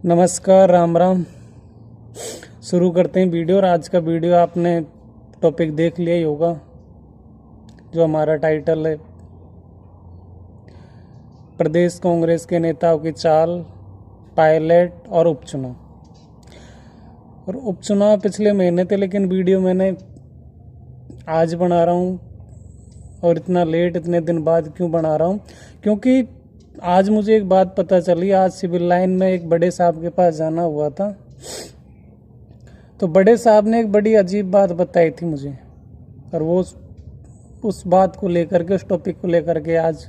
नमस्कार, राम राम। शुरू करते हैं वीडियो। और आज का वीडियो आपने टॉपिक देख लिया ही होगा, जो हमारा टाइटल है प्रदेश कांग्रेस के नेताओं की चाल, पायलट और उपचुनाव। और उपचुनाव पिछले महीने थे, लेकिन वीडियो मैंने आज बना रहा हूँ। और इतना लेट, इतने दिन बाद क्यों बना रहा हूँ? क्योंकि आज मुझे एक बात पता चली। आज सिविल लाइन में एक बड़े साहब के पास जाना हुआ था, तो बड़े साहब ने एक बड़ी अजीब बात बताई थी मुझे। और वो उस बात को लेकर के, उस टॉपिक को लेकर के आज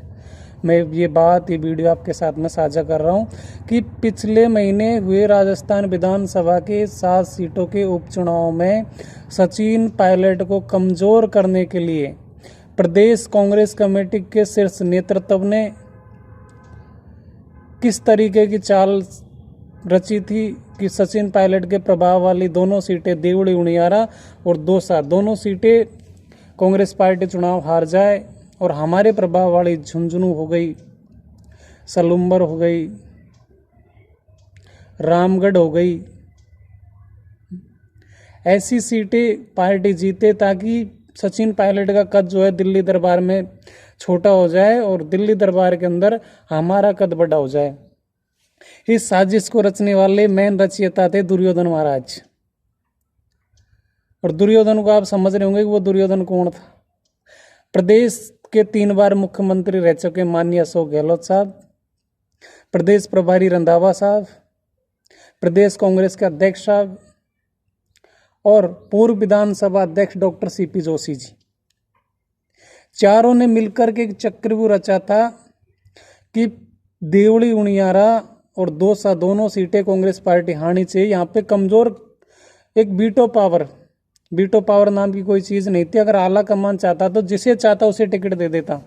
मैं ये वीडियो आपके साथ में साझा कर रहा हूँ कि पिछले महीने हुए राजस्थान विधानसभा के 7 सीटों के उपचुनाव में सचिन पायलट को कमज़ोर करने के लिए प्रदेश कांग्रेस कमेटी के शीर्ष नेतृत्व ने किस तरीके की चाल रची थी कि सचिन पायलट के प्रभाव वाली दोनों सीटें देवड़ी उनियारा और दौसा, दोनों सीटें कांग्रेस पार्टी चुनाव हार जाए और हमारे प्रभाव वाली झुंझुनू हो गई, सलुम्बर हो गई, रामगढ़ हो गई, ऐसी सीटें पार्टी जीते ताकि सचिन पायलट का कद जो है दिल्ली दरबार में छोटा हो जाए और दिल्ली दरबार के अंदर हमारा कद बड़ा हो जाए। इस साजिश को रचने वाले मेन रचयिता थे दुर्योधन महाराज। और दुर्योधन को आप समझ रहे होंगे कि वो दुर्योधन कौन था। प्रदेश के 3 बार मुख्यमंत्री रह चुके माननीय अशोक गहलोत साहब, प्रदेश प्रभारी रंधावा साहब, प्रदेश कांग्रेस के अध्यक्ष साहब और पूर्व विधानसभा अध्यक्ष डॉक्टर सीपी जोशी जी, चारों ने मिलकर के एक चक्रव्यूह रचा था कि देवड़ी उनियारा और दौसा दोनों सीटें कांग्रेस पार्टी हारनी चाहिए। यहाँ पे कमजोर एक वीटो पावर नाम की कोई चीज नहीं थी। अगर आला कमान चाहता तो जिसे चाहता उसे टिकट दे देता,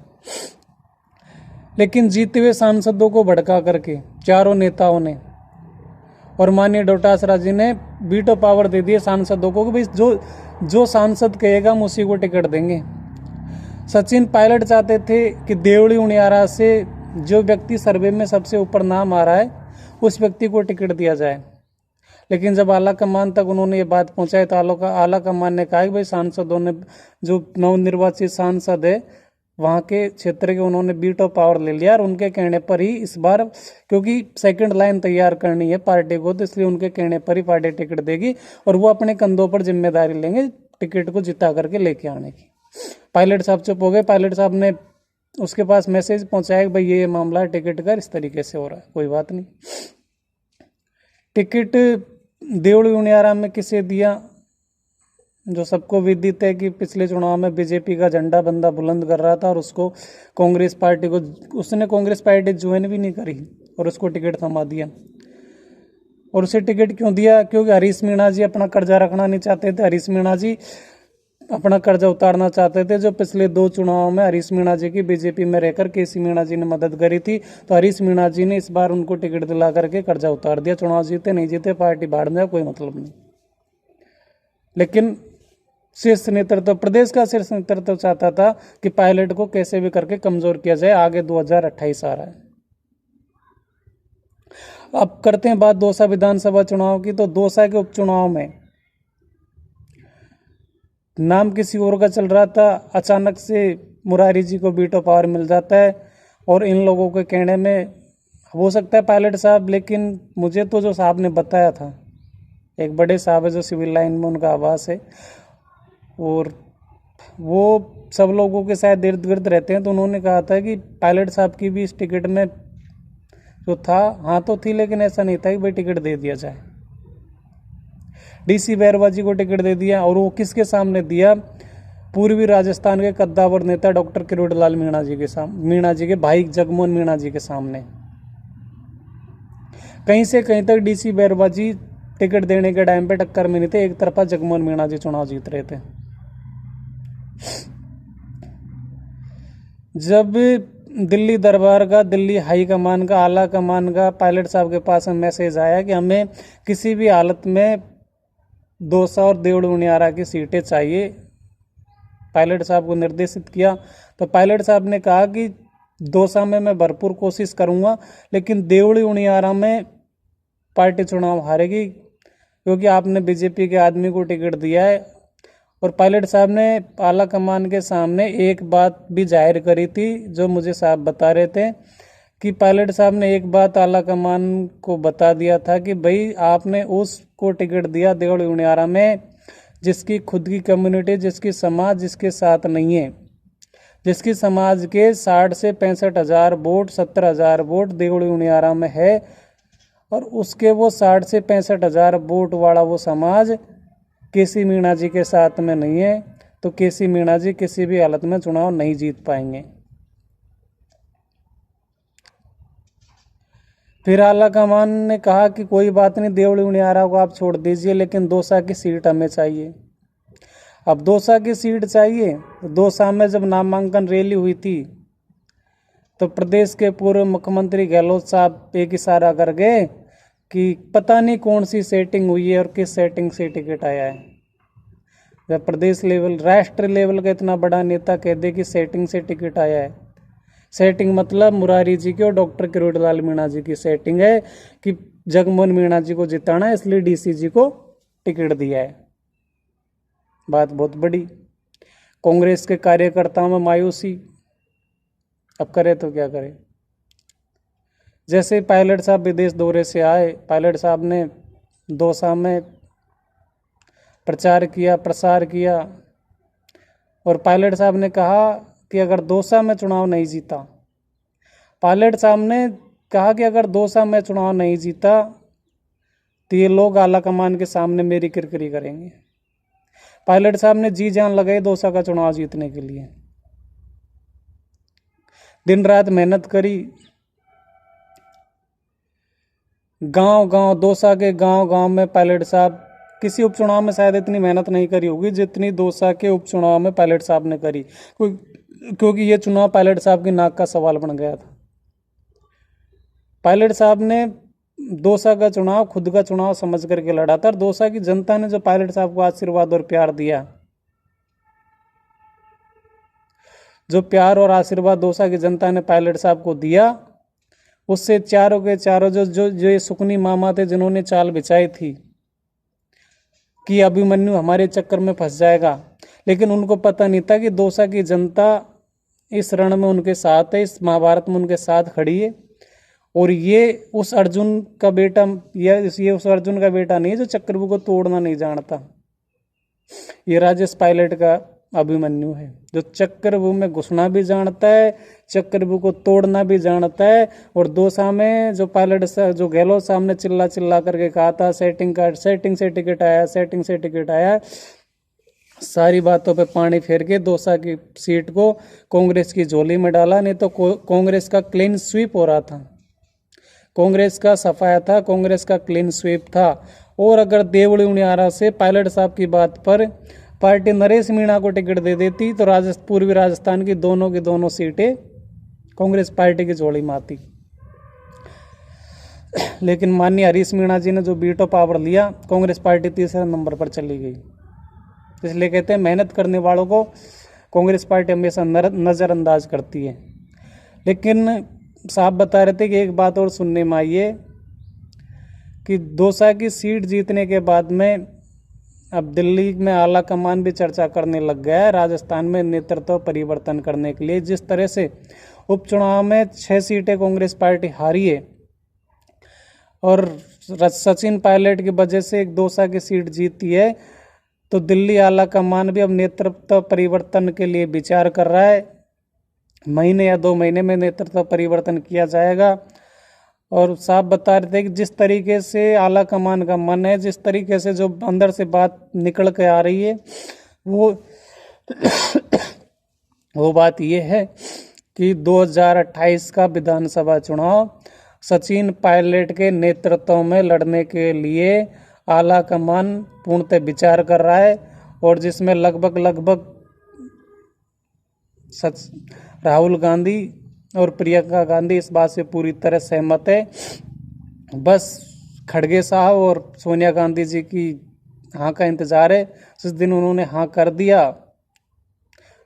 लेकिन जीते हुए सांसदों को भड़का करके चारों नेताओं ने और माननीय डोटासरा जी ने वीटो पावर दे दिए सांसदों को कि भाई जो सांसद कहेगा हम उसी को टिकट देंगे। सचिन पायलट चाहते थे कि देवड़ी उनियारा से जो व्यक्ति सर्वे में सबसे ऊपर नाम आ रहा है उस व्यक्ति को टिकट दिया जाए। लेकिन जब आला कमान तक उन्होंने ये बात पहुंचाई तो आला कमान ने कहा कि भाई सांसदों ने, जो नवनिर्वाचित सांसद है वहाँ के क्षेत्र के, उन्होंने वीटो पावर ले लिया। और उनके कहने पर ही इस बार, क्योंकि सेकंड लाइन तैयार करनी है पार्टी को, तो इसलिए उनके कहने पर ही पार्टी टिकट देगी और वो अपने कंधों पर जिम्मेदारी लेंगे टिकट को जिता करके लेके आने की। पायलट साहब चुप हो गए। पायलट साहब ने उसके पास मैसेज पहुंचाया कि भाई ये मामला टिकट का इस तरीके से हो रहा है, कोई बात नहीं। टिकट देवड़ी उनियारा में किसे दिया? जो सबको विदित है कि पिछले चुनाव में बीजेपी का झंडा बंदा बुलंद कर रहा था और उसको कांग्रेस पार्टी को, उसने कांग्रेस पार्टी ज्वाइन भी नहीं करी और उसको टिकट थमा दिया। और उसे टिकट क्यों दिया? क्योंकि हरीश मीणा जी अपना कर्जा रखना नहीं चाहते थे। हरीश मीणा जी अपना कर्जा उतारना चाहते थे, जो पिछले 2 चुनाव में हरीश मीणा जी की बीजेपी में रहकर केसी मीणा जी ने मदद करी थी। तो हरीश मीणा जी ने इस बार उनको टिकट दिला करके कर्जा उतार दिया। चुनाव जीते नहीं जीते पार्टी बाढ़ में कोई मतलब नहीं। लेकिन शीर्ष नेतृत्व, प्रदेश का शीर्ष नेतृत्व चाहता था कि पायलट को कैसे भी करके कमजोर किया जाए। आगे 2028 आ रहा है। अब करते हैं बात दौसा विधानसभा चुनाव की। तो दौसा के उपचुनाव में नाम किसी और का चल रहा था, अचानक से मुरारी जी को वीटो पावर मिल जाता है। और इन लोगों के कहने में हो सकता है पायलट साहब, लेकिन मुझे तो जो साहब ने बताया था, एक बड़े साहब है जो सिविल लाइन में उनका आवास है और वो सब लोगों के साथ इर्द गिर्द रहते हैं, तो उन्होंने कहा था कि पायलट साहब की भी इस टिकट में जो था हाँ तो थी, लेकिन ऐसा नहीं था कि भाई टिकट दे दिया जाए। डीसी बैरवा जी को टिकट दे दिया। और वो किसके सामने दिया? पूर्वी राजस्थान के कद्दावर नेता डॉक्टर किरोड़ीलाल मीणा जी के सामने, मीणा जी के भाई जगमोहन मीणा जी के सामने। कहीं से कहीं तक डीसी बैरवा जी टिकट देने के टाइम पे टक्कर में नहीं थे। एक तरफा जगमोहन मीणा जी चुनाव जीत रहे थे। जब दिल्ली दरबार का, दिल्ली हाई कमान का, आला कमान का पायलट साहब के पास मैसेज आया कि हमें किसी भी हालत में दौसा और देवड़ी उनियारा की सीटें चाहिए, पायलट साहब को निर्देशित किया, तो पायलट साहब ने कहा कि दौसा में मैं भरपूर कोशिश करूंगा, लेकिन देवड़ी उनियारा में पार्टी चुनाव हारेगी, क्योंकि आपने बीजेपी के आदमी को टिकट दिया है। और पायलट साहब ने आला कमान के सामने एक बात भी जाहिर करी थी, जो मुझे साहब बता रहे थे कि पायलट साहब ने एक बात आला कमान को बता दिया था कि भाई आपने उसको टिकट दिया देवड़ी उनियारा में जिसकी खुद की कम्युनिटी, जिसकी समाज जिसके साथ नहीं है, जिसकी समाज के 60 से 65 हज़ार वोट, 70 हज़ार वोट देवड़ी उनियारा में है, और उसके वो 60 से 65 हज़ार वोट वाला वो समाज केसी मीणा जी के साथ में नहीं है, तो केसी मीणा जी किसी भी हालत में चुनाव नहीं जीत पाएंगे। फिर आला कमान ने कहा कि कोई बात नहीं, देवड़ी उनियारा को आप छोड़ दीजिए, लेकिन दौसा की सीट हमें चाहिए। अब दौसा की सीट चाहिए, तो दौसा में जब नामांकन रैली हुई थी तो प्रदेश के पूर्व मुख्यमंत्री गहलोत साहब एक इशारा कर गए कि पता नहीं कौन सी सेटिंग हुई है और किस सेटिंग से टिकट आया है। जब प्रदेश लेवल, राष्ट्र लेवल का इतना बड़ा नेता कह दे कि सेटिंग से टिकट आया है, सेटिंग मतलब मुरारी जी की और डॉक्टर किरोड़ीलाल मीणा जी की सेटिंग है कि जगमोहन मीणा जी को जिताना है, इसलिए डीसी जी को टिकट दिया है। बात बहुत बड़ी। कांग्रेस के कार्यकर्ताओं में मायूसी, अब करे तो क्या करे। जैसे पायलट साहब विदेश दौरे से आए, पायलट साहब ने दौसा में प्रचार किया, प्रसार किया, और पायलट साहब ने कहा कि अगर दौसा में चुनाव नहीं जीता, पायलट साहब ने कहा कि अगर दौसा में चुनाव नहीं जीता तो ये लोग आला कमान के सामने मेरी किरकिरी करेंगे। पायलट साहब ने जी जान लगाई दौसा का चुनाव जीतने के लिए, दिन रात मेहनत करी। गांव गांव, दौसा के गांव गांव में पायलट साहब, किसी उपचुनाव में शायद इतनी मेहनत नहीं करी होगी जितनी दौसा के उपचुनाव में पायलट साहब ने करी, क्योंकि ये चुनाव पायलट साहब की नाक का सवाल बन गया था। पायलट साहब ने दौसा का चुनाव खुद का चुनाव समझ करके लड़ा था, और दौसा की जनता ने जो पायलट साहब को आशीर्वाद और प्यार दिया, जो प्यार और आशीर्वाद दौसा की जनता ने पायलट साहब को दिया, उससे चारों के चारों जो ये सुकनी मामा थे जिन्होंने चाल बिछाई थी कि अभिमन्यु हमारे चक्कर में फंस जाएगा, लेकिन उनको पता नहीं था कि दौसा की जनता इस रण में उनके साथ है, इस महाभारत में उनके साथ खड़ी है। और ये उस अर्जुन का बेटा, ये उस अर्जुन का बेटा नहीं है जो चक्रव्यूह को तोड़ना नहीं जानता। ये राजेश पायलट का अभिमन्यु है, जो चक्रव्यूह में घुसना भी जानता है, चक्रव्यूह को तोड़ना भी जानता है। और दौसा में जो पायलट जो गहलोत साहब ने चिल्ला चिल्ला करके कहा था सेटिंग से टिकट आया, सेटिंग से टिकट आया, सारी बातों पे पानी फेर के दौसा की सीट को कांग्रेस की झोली में डाला। नहीं तो कांग्रेस का क्लीन स्वीप हो रहा था, कांग्रेस का सफाया था, कांग्रेस का क्लीन स्वीप था। और अगर देवड़ी उनियारा से पायलट साहब की बात पर पार्टी नरेश मीणा को टिकट दे देती तो पूर्वी राजस्थान की दोनों सीटें कांग्रेस पार्टी की झोली में आती। लेकिन माननीय हरीश मीणा जी ने जो वीटो पावर लिया, कांग्रेस पार्टी तीसरे नंबर पर चली गई। इसलिए कहते हैं मेहनत करने वालों को कांग्रेस पार्टी हमेशा नज़रअंदाज करती है। लेकिन साहब बता रहे थे कि एक बात और सुनने में आई है कि दौसा की सीट जीतने के बाद में अब दिल्ली में आला कमान भी चर्चा करने लग गया है राजस्थान में नेतृत्व परिवर्तन करने के लिए। जिस तरह से उपचुनाव में 6 सीटें कांग्रेस पार्टी हारी है और सचिन पायलट की वजह से एक दौसा की सीट जीती है, तो दिल्ली आला कमान भी अब नेतृत्व परिवर्तन के लिए विचार कर रहा है। महीने या 2 महीने में नेतृत्व परिवर्तन किया जाएगा। और साहब बता रहे थे कि जिस तरीके से आला कमान का मन है, जिस तरीके से जो अंदर से बात निकल के आ रही है, वो बात ये है कि 2028 का विधानसभा चुनाव सचिन पायलट के नेतृत्व में लड़ने के लिए आला कमान पूर्णतः विचार कर रहा है, और जिसमें लगभग राहुल गांधी और प्रियंका गांधी इस बात से पूरी तरह सहमत है। बस खड़गे साहब और सोनिया गांधी जी की हाँ का इंतजार है। जिस दिन उन्होंने हाँ कर दिया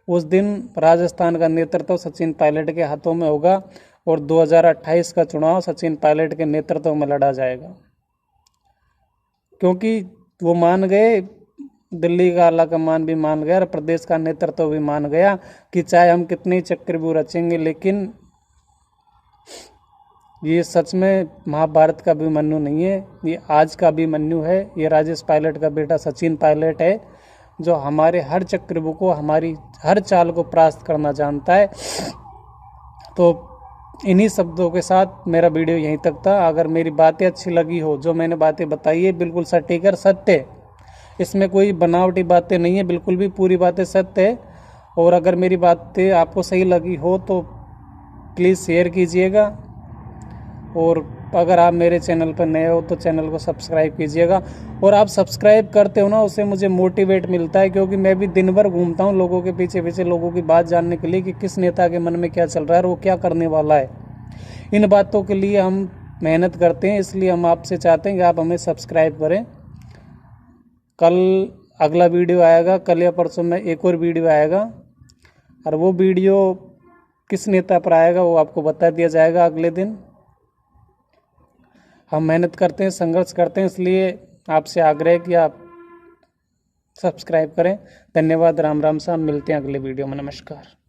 उस दिन राजस्थान का नेतृत्व सचिन पायलट के हाथों में होगा और 2028 का चुनाव सचिन पायलट के नेतृत्व में लड़ा जाएगा, क्योंकि वो मान गए, दिल्ली का आला कमान भी मान गया और प्रदेश का नेतृत्व भी मान गया कि चाहे हम कितने चक्रव्यूह रचेंगे, लेकिन ये सच में महाभारत का अभिमन्यु नहीं है, ये आज का अभिमन्यु है। ये राजेश पायलट का बेटा सचिन पायलट है, जो हमारे हर चक्रव्यूह को, हमारी हर चाल को परास्त करना जानता है। तो इन्हीं शब्दों के साथ मेरा वीडियो यहीं तक था। अगर मेरी बातें अच्छी लगी हो, जो मैंने बातें बताई है बिल्कुल सटीक और सत्य है, इसमें कोई बनावटी बातें नहीं है, बिल्कुल भी पूरी बातें सत्य है। और अगर मेरी बातें आपको सही लगी हो तो प्लीज़ शेयर कीजिएगा, और अगर आप मेरे चैनल पर नए हो तो चैनल को सब्सक्राइब कीजिएगा। और आप सब्सक्राइब करते हो ना, उससे मुझे मोटिवेट मिलता है, क्योंकि मैं भी दिन भर घूमता हूँ लोगों के पीछे पीछे, लोगों की बात जानने के लिए कि किस नेता के मन में क्या चल रहा है और वो क्या करने वाला है। इन बातों के लिए हम मेहनत करते हैं, इसलिए हम आपसे चाहते हैं कि आप हमें सब्सक्राइब करें। कल अगला वीडियो आएगा, कल या परसों में एक और वीडियो आएगा, और वो वीडियो किस नेता पर आएगा वो आपको बता दिया जाएगा अगले दिन। हम मेहनत करते हैं, संघर्ष करते हैं, इसलिए आपसे आग्रह है कि आप सब्सक्राइब करें। धन्यवाद, राम राम साहब, मिलते हैं अगले वीडियो में, नमस्कार।